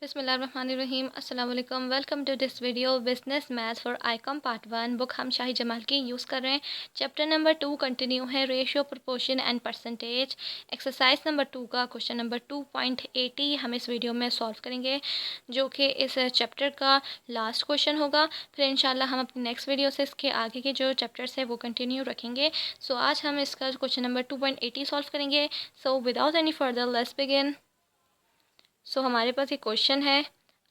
बिस्मिल्लाहिर्रहमानिर्रहीम अस्सलाम वालेकुम। Welcome to this video business maths for ICom part 1। Book हम शाहिद जमाल की यूज़ कर रहे हैं। चैप्टर नंबर 2 कंटिन्यू है, ratio proportion and percentage. Exercise number 2 का क्वेश्चन नंबर 2.80 हम इस वीडियो में सॉल्व करेंगे, जो कि इस चैप्टर का लास्ट क्वेश्चन होगा। फिर इंशाल्लाह हम अपनी नेक्स्ट वीडियो से इसके आगे के जो चैप्टर्स है वो कंटिन्यू रखेंगे। सो आज हम इसका क्वेश्चन नंबर 2.80 सॉल्व करेंगे। So without any further let's begin. हमारे पास एक क्वेश्चन है,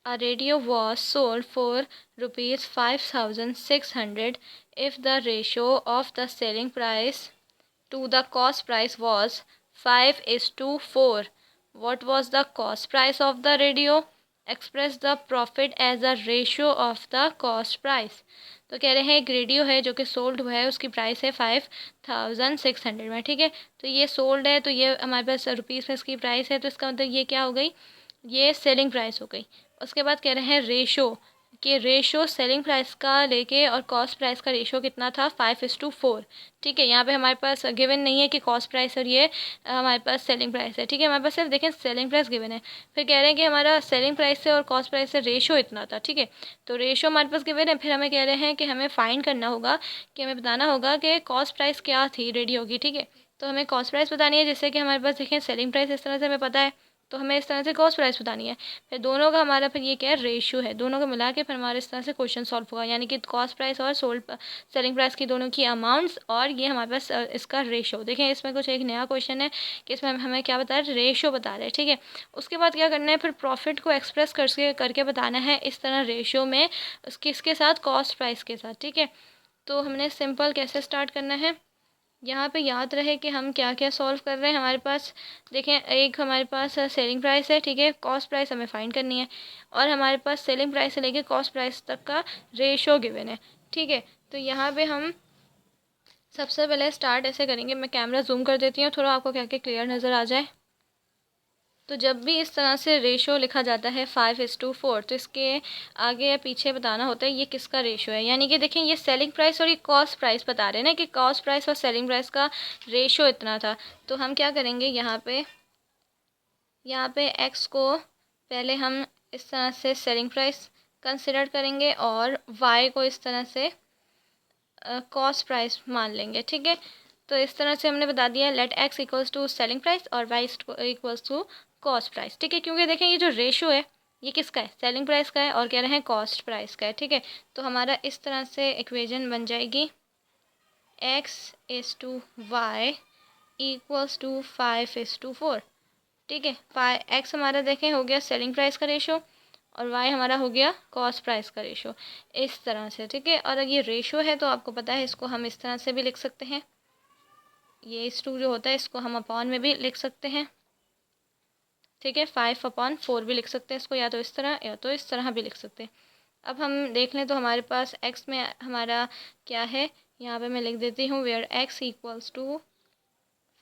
a radio was sold for ₹5,600 if the ratio of the selling price to the cost price was 5:4। what was the cost price of the radio? express the profit as a ratio of the cost price। तो कह रहे हैं एक radio है जो कि sold हुआ है, उसकी प्राइस है 5,600 में। ठीक है, तो ये सोल्ड है, तो ये हमारे पास रुपीज़ में इसकी प्राइस है, तो इसका मतलब ये क्या हो गई, ये सेलिंग प्राइस हो गई। उसके बाद कह रहे हैं रेशो, कि रेशो सेलिंग प्राइस का लेके और कॉस्ट प्राइस का रेशो कितना था, 5:4। ठीक है, यहाँ पे हमारे पास गिवन नहीं है कि कॉस्ट प्राइस और ये हमारे पास सेलिंग प्राइस है। ठीक है, हमारे पास सिर्फ देखें सेलिंग प्राइस गिवन है, फिर कह रहे हैं कि हमारा सेलिंग प्राइस से और कॉस्ट प्राइस से रेशो इतना था। ठीक है, तो रेशो हमारे पास गिवन है, फिर हमें कह रहे हैं कि हमें फाइंड करना होगा, कि हमें बताना होगा कि कॉस्ट प्राइस क्या थी रेडियो की। ठीक है, तो हमें कॉस्ट प्राइस बतानी है, जिससे कि हमारे पास देखें सेलिंग प्राइस इस तरह से हमें पता है, तो हमें इस तरह से कॉस्ट प्राइस बतानी है। फिर दोनों का हमारा फिर ये क्या है, रेशियो है, दोनों को मिला के फिर हमारे इस तरह से क्वेश्चन सॉल्व होगा, यानी कि कॉस्ट प्राइस और सेलिंग प्राइस की दोनों की अमाउंट्स, और ये हमारे पास इसका रेशियो। देखें इसमें कुछ एक नया क्वेश्चन है कि इसमें हमें क्या बता रहे हैं, रेशियो बता रहे हैं। ठीक है, उसके बाद क्या करना है, फिर प्रॉफिट को एक्सप्रेस करके बताना है इस तरह रेशियो में, इसके साथ कॉस्ट प्राइस के साथ। ठीक है, तो हमने सिंपल कैसे स्टार्ट करना है, यहाँ पे याद रहे कि हम क्या क्या सॉल्व कर रहे हैं। हमारे पास देखें, एक हमारे पास सेलिंग प्राइस है, ठीक है, कॉस्ट प्राइस हमें फाइंड करनी है, और हमारे पास सेलिंग प्राइस से लेके कॉस्ट प्राइस तक का रेशो गिवन है। ठीक है, तो यहाँ पे हम सबसे पहले स्टार्ट ऐसे करेंगे, मैं कैमरा जूम कर देती हूँ थोड़ा, आपको क्या क्या क्लियर नज़र आ जाए। तो जब भी इस तरह से रेशो लिखा जाता है 5:4, तो इसके आगे या पीछे बताना होता है ये किसका रेशो है। यानी कि देखें, ये सेलिंग प्राइस और ये कॉस्ट प्राइस बता रहे हैं ना, कि कॉस्ट प्राइस और सेलिंग प्राइस का रेशो इतना था। तो हम क्या करेंगे, यहाँ पे एक्स को पहले हम इस तरह से सेलिंग प्राइस कंसिडर करेंगे, और वाई को इस तरह से कॉस्ट प्राइस मान लेंगे। ठीक है, तो इस तरह से हमने बता दिया, let x equals to selling price और y equals to cost price. ठीक है, क्योंकि देखें ये जो रेशो है ये किसका है, सेलिंग प्राइस का है, और कह रहे हैं कॉस्ट प्राइस का है। ठीक है, तो हमारा इस तरह से इक्वेशन बन जाएगी, x is to y equals to 5:4। ठीक है, एक्स हमारा देखें हो गया सेलिंग प्राइस का रेशो, और वाई हमारा हो गया कॉस्ट प्राइस का रेशो, इस तरह से। ठीक है, और अगर ये रेशो है तो आपको पता है इसको हम इस तरह से भी लिख सकते हैं, ये इस टू जो होता है इसको हम अपॉन में भी लिख सकते हैं। ठीक है, 5/4 भी लिख सकते हैं इसको, या तो इस तरह या तो इस तरह भी लिख सकते हैं। अब हम देख लें तो हमारे पास एक्स में हमारा क्या है, यहाँ पे मैं लिख देती हूँ, वेयर एक्स इक्वल्स टू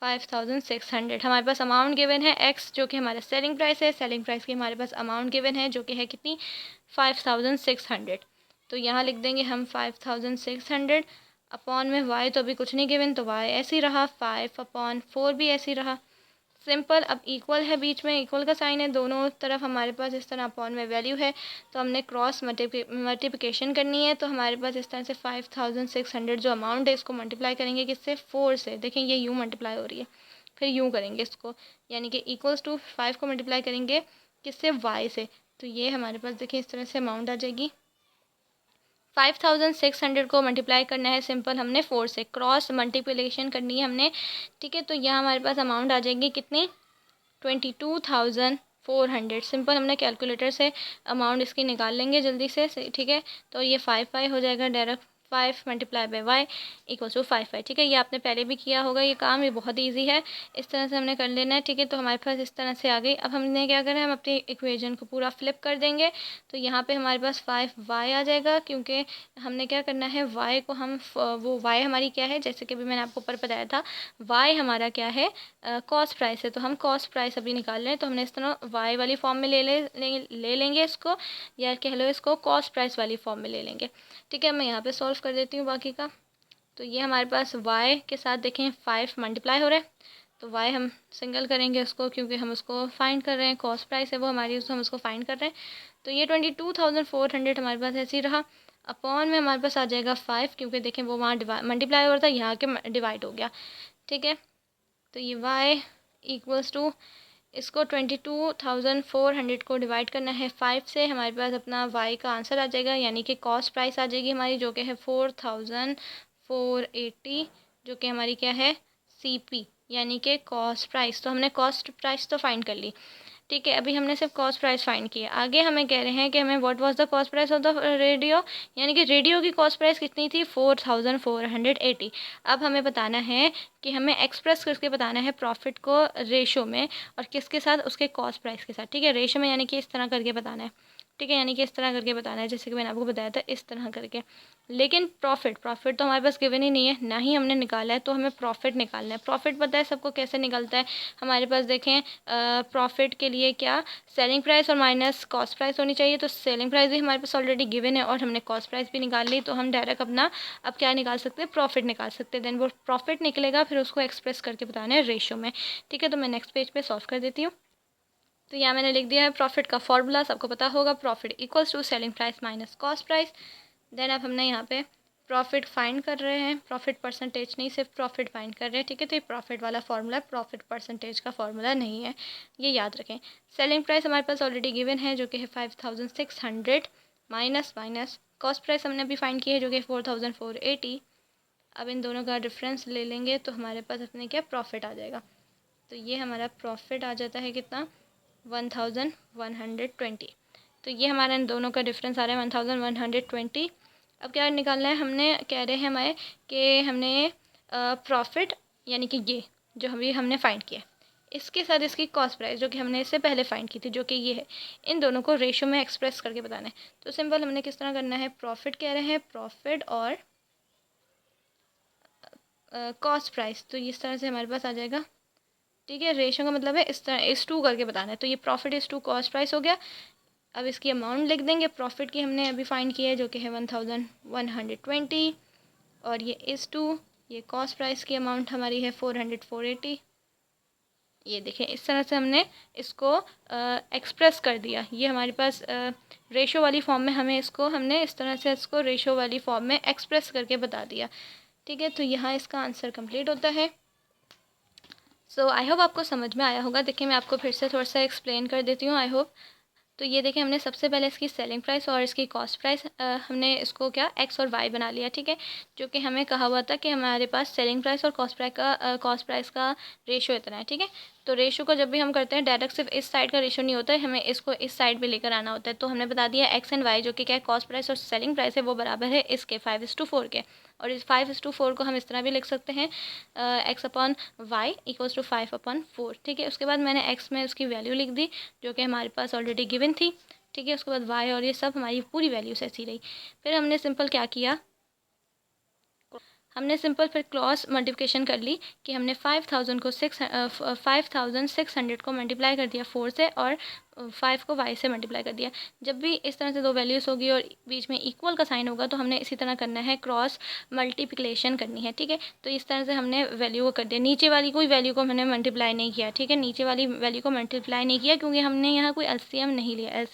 5,600। हमारे पास अमाउंट गिवन है एक्स, जो कि हमारा सेलिंग प्राइस है, सेलिंग प्राइस की हमारे पास अमाउंट गिवन है, जो कि है कितनी, 5,600। तो यहाँ लिख देंगे हम 5,600 अपॉन में वाई, तो अभी कुछ नहीं गिवन, तो वाई ऐसे ही रहा, 5/4 भी ऐसे ही रहा, सिंपल। अब इक्वल है, बीच में इक्वल का साइन है, दोनों तरफ हमारे पास इस तरह अपॉन में वैल्यू है, तो हमने क्रॉस मल्टीप्लिकेशन करनी है। तो हमारे पास इस तरह से 5,600 जो अमाउंट है इसको मल्टीप्लाई करेंगे किससे, 4 से। देखें ये यूँ मल्टीप्लाई हो रही है, फिर यूँ करेंगे इसको, यानी कि इक्वल्स टू 5 को मल्टीप्लाई करेंगे किससे, वाई से। तो ये हमारे पास देखिए इस तरह से अमाउंट आ जाएगी। 5,600 को मल्टीप्लाई करना है सिंपल हमने 4 से, क्रॉस मल्टीप्लिकेशन करनी है हमने। ठीक है, तो यहाँ हमारे पास अमाउंट आ जाएगी कितनी, 22,400। सिंपल हमने कैलकुलेटर से अमाउंट इसकी निकाल लेंगे जल्दी से। ठीक है, तो ये 5 हो जाएगा direct, 5 multiply by y equals to 5। ठीक है, ये आपने पहले भी किया होगा ये काम, ये बहुत ईजी है, इस तरह से हमने कर लेना है। ठीक है, तो हमारे पास इस तरह से आ गई। अब हमने क्या करना है, हम अपनी इक्वेशन को पूरा फ्लिप कर देंगे, तो यहाँ पे हमारे पास 5y आ जाएगा, क्योंकि हमने क्या करना है, y को हम वो y हमारी क्या है, जैसे कि अभी मैंने आपको ऊपर बताया था, y हमारा क्या है, कॉस्ट प्राइस है, तो हम कॉस्ट प्राइस अभी निकाल लें, तो हमने इस तरह वाई वाली फॉर्म में ले लेंगे इसको, या कह लो इसको कॉस्ट प्राइस वाली फॉर्म में ले लेंगे। ठीक है, मैं यहाँ पे सॉल्व कर देती हूँ बाकी का। तो ये हमारे पास वाई के साथ देखें 5 मल्टीप्लाई हो रहा है, तो वाई हम सिंगल करेंगे उसको, क्योंकि हम उसको फाइंड कर रहे हैं, कॉस्ट प्राइस है वो हमारी, उसको हम उसको फाइंड कर रहे हैं। तो ये 22,400 हमारे पास ऐसे ही रहा। अपॉन में हमारे पास आ जाएगा 5, क्योंकि देखें वो वहाँ मल्टीप्लाई हो रहा था, यहाँ के डिवाइड हो गया। ठीक है, तो ये y इक्वल्स टू, इसको 22,400 को डिवाइड करना है 5 से, हमारे पास अपना y का आंसर आ जाएगा, यानी कि कॉस्ट प्राइस आ जाएगी हमारी, जो कि है 4,480, जो कि हमारी क्या है, CP, यानी कि कॉस्ट प्राइस। तो हमने कॉस्ट प्राइस तो फाइंड कर ली। ठीक है, अभी हमने सिर्फ कॉस्ट प्राइस फाइंड किया। आगे हमें कह रहे हैं कि हमें what was the cost price of the radio, यानी कि रेडियो की कॉस्ट प्राइस कितनी थी, 4,480। अब हमें बताना है कि हमें एक्सप्रेस करके बताना है प्रॉफिट को रेशो में, और किसके साथ, उसके कॉस्ट प्राइस के साथ। ठीक है, रेशो में यानी कि इस तरह करके बताना है। ठीक है, यानी कि इस तरह करके बताना है, जैसे कि मैंने आपको बताया था इस तरह करके। लेकिन प्रॉफिट तो हमारे पास गिवन ही नहीं है, ना ही हमने निकाला है, तो हमें प्रॉफिट निकालना है। प्रॉफिट पता है सबको कैसे निकलता है, हमारे पास देखें प्रॉफिट के लिए क्या, सेलिंग प्राइस और माइनस कॉस्ट प्राइस होनी चाहिए। तो सेलिंग प्राइस भी हमारे पास ऑलरेडी गिवन है और हमने कॉस्ट प्राइस भी निकाल ली, तो हम डायरेक्ट अपना अब क्या निकाल सकते हैं, प्रॉफिट निकाल सकते हैं। देन वो प्रॉफिट निकलेगा, फिर उसको एक्सप्रेस करके बताना है रेशो में। ठीक है, तो मैं नेक्स्ट पेज पे सॉल्व कर देती हूँ। तो यहाँ मैंने लिख दिया है प्रॉफिट का फॉर्मूला, सबको पता होगा, profit equals to selling price minus cost price. Then अब हमने यहाँ पे प्रॉफिट फाइंड कर रहे हैं, प्रॉफिट परसेंटेज नहीं, सिर्फ प्रॉफिट फाइंड कर रहे हैं। ठीक है, तो ये प्रॉफिट वाला फार्मूला है, प्रॉफिट परसेंटेज का फार्मूला नहीं है, ये याद रखें। सेलिंग प्राइस हमारे पास ऑलरेडी गिवन है, जो कि है 5,600, माइनस कॉस्ट प्राइस हमने अभी फाइंड की है, जो कि 4,480। अब इन दोनों का डिफरेंस ले लेंगे तो हमारे पास अपने क्या, प्रॉफिट आ जाएगा। तो ये हमारा प्रॉफिट आ जाता है कितना, 1,120। तो ये हमारा इन दोनों का डिफरेंस आ रहा है 1,120। अब क्या निकालना है, हमने कह रहे हैं हमारे कि हमने प्रॉफिट, यानी कि ये जो हमने फाइंड किया, इसके साथ इसकी कॉस्ट प्राइस जो कि हमने इससे पहले फाइंड की थी, जो कि ये है, इन दोनों को रेशो में एक्सप्रेस करके बताना है। तो सिंपल हमने किस तरह करना है, प्रॉफिट कह रहे हैं, प्रॉफिट और कॉस्ट प्राइस, तो इस तरह से हमारे पास आ जाएगा। ठीक है, रेशो का मतलब है इस तरह इस टू करके बताना है। तो ये प्रॉफिट इस टू कॉस्ट प्राइस हो गया। अब इसकी अमाउंट लिख देंगे, प्रॉफिट की हमने अभी फाइंड की है, जो कि है 1,120, और ये इस टू, ये कॉस्ट प्राइस की अमाउंट हमारी है 480। ये देखें, इस तरह से हमने इसको एक्सप्रेस कर दिया। ये हमारे पास रेशो वाली फॉर्म में हमने इस तरह से इसको रेशो वाली फॉर्म में एक्सप्रेस करके बता दिया। ठीक है, तो यहाँ इसका आंसर कंप्लीट होता है। सो आई होप आपको समझ में आया होगा। देखिए मैं आपको फिर से थोड़ा सा एक्सप्लेन कर देती हूँ, आई होप। तो ये देखें, हमने सबसे पहले इसकी सेलिंग प्राइस और इसकी कॉस्ट प्राइस हमने इसको क्या, एक्स और वाई बना लिया। ठीक है, जो कि हमें कहा हुआ था कि हमारे पास सेलिंग प्राइस और कॉस्ट प्राइस का रेशो इतना है। ठीक है, तो रेशो को जब भी हम करते हैं डायरेक्ट सिर्फ इस साइड का रेशो नहीं होता है, हमें इसको इस साइड पे लेकर आना होता है। तो हमने बता दिया एक्स एंड वाई, जो कि क्या है, कॉस्ट प्राइस और सेलिंग प्राइस है, वो बराबर है इसके 5:4 के। और इस 5:4 को हम इस तरह भी लिख सकते हैं, x upon y equals to 5/4। ठीक है, उसके बाद मैंने एक्स में उसकी वैल्यू लिख दी, जो कि हमारे पास ऑलरेडी गिवन थी। ठीक है, उसके बाद वाई और ये सब हमारी पूरी वैल्यूज ऐसी रही। फिर हमने सिंपल क्या किया, हमने सिंपल फिर क्रॉस मल्टीप्लिकेशन कर ली कि हमने 5,600 को मल्टीप्लाई कर दिया 4 से, और 5 को y से मल्टीप्लाई कर दिया। जब भी इस तरह से दो वैल्यूज़ होगी और बीच में इक्वल का साइन होगा, तो हमने इसी तरह करना है, क्रॉस मल्टीप्लिकेशन करनी है। ठीक है, तो इस तरह से हमने वैल्यू को कर दिया, नीचे वाली कोई वैल्यू को हमने मल्टीप्लाई नहीं किया। ठीक है, नीचे वाली वैल्यू को मल्टीप्लाई नहीं किया, क्योंकि हमने यहाँ कोई एलसीएम नहीं लिया।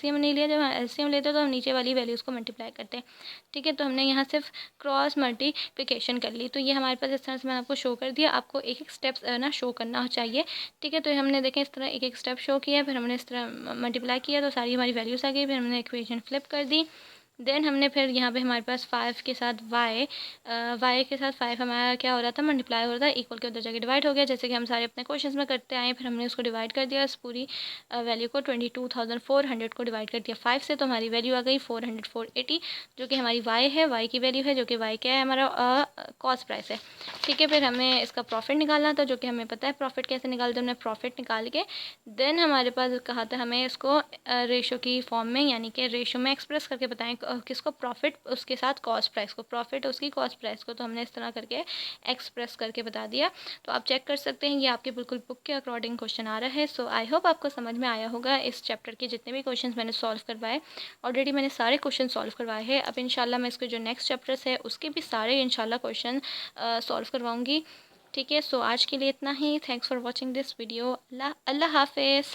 जब हम एलसीएम लेते हैं तो हम नीचे वाली वैल्यूज़ को मल्टीप्लाई करते हैं। ठीक है, तो हमने यहाँ सिर्फ क्रॉस मल्टीप्लिकेशन कर ली। तो ये हमारे पास इस तरह से मैंने आपको शो कर दिया, आपको एक एक स्टेप्स ना शो करना चाहिए। ठीक है, तो हमने देखें इस तरह एक एक स्टेप शो किया, फिर हमने इस तरह मल्टीप्लाई किया, तो सारी हमारी वैल्यूज़ आ गई। फिर हमने इक्वेशन फ्लिप कर दी। देन हमने फिर यहाँ पे हमारे पास 5 के साथ वाई के साथ 5 हमारा क्या हो रहा था, मल्टीप्लाई हो रहा था, इक्वल के उधर जाके डिवाइड हो गया, जैसे कि हम सारे अपने क्वेश्चंस में करते आए। फिर हमने उसको डिवाइड कर दिया, इस पूरी वैल्यू को 22,400 को डिवाइड कर दिया 5 से, तो हमारी वैल्यू आ गई 480, जो कि हमारी वाई है, वाई की वैल्यू है, जो कि वाई क्या है, हमारा कॉस्ट प्राइस है। ठीक है, फिर हमें इसका प्रॉफिट निकालना था, जो कि हमें पता है प्रॉफिट कैसे निकालते हैं। हमने प्रॉफिट निकाल के देन हमारे पास कहा था हमें इसको रेशो की फॉर्म में, यानी कि रेशो में एक्सप्रेस करके बताएं, किसको, प्रॉफिट उसके साथ कॉस्ट प्राइस को, प्रॉफिट उसकी कॉस्ट प्राइस को। तो हमने इस तरह करके एक्सप्रेस करके बता दिया। तो आप चेक कर सकते हैं, ये आपके बिल्कुल बुक के अकॉर्डिंग क्वेश्चन आ रहा है। सो आई होप आपको समझ में आया होगा। इस चैप्टर के जितने भी क्वेश्चन मैंने सॉल्व करवाए, ऑलरेडी मैंने सारे क्वेश्चन सॉल्व करवाए हैं। अब इंशाल्लाह मैं इसके जो नेक्स्ट चैप्टर्स है उसके भी सारे इंशाल्लाह क्वेश्चन सॉल्व करवाऊँगी। ठीक है, सो आज के लिए इतना ही। Thanks for watching this video. अल्लाह हाफिज़।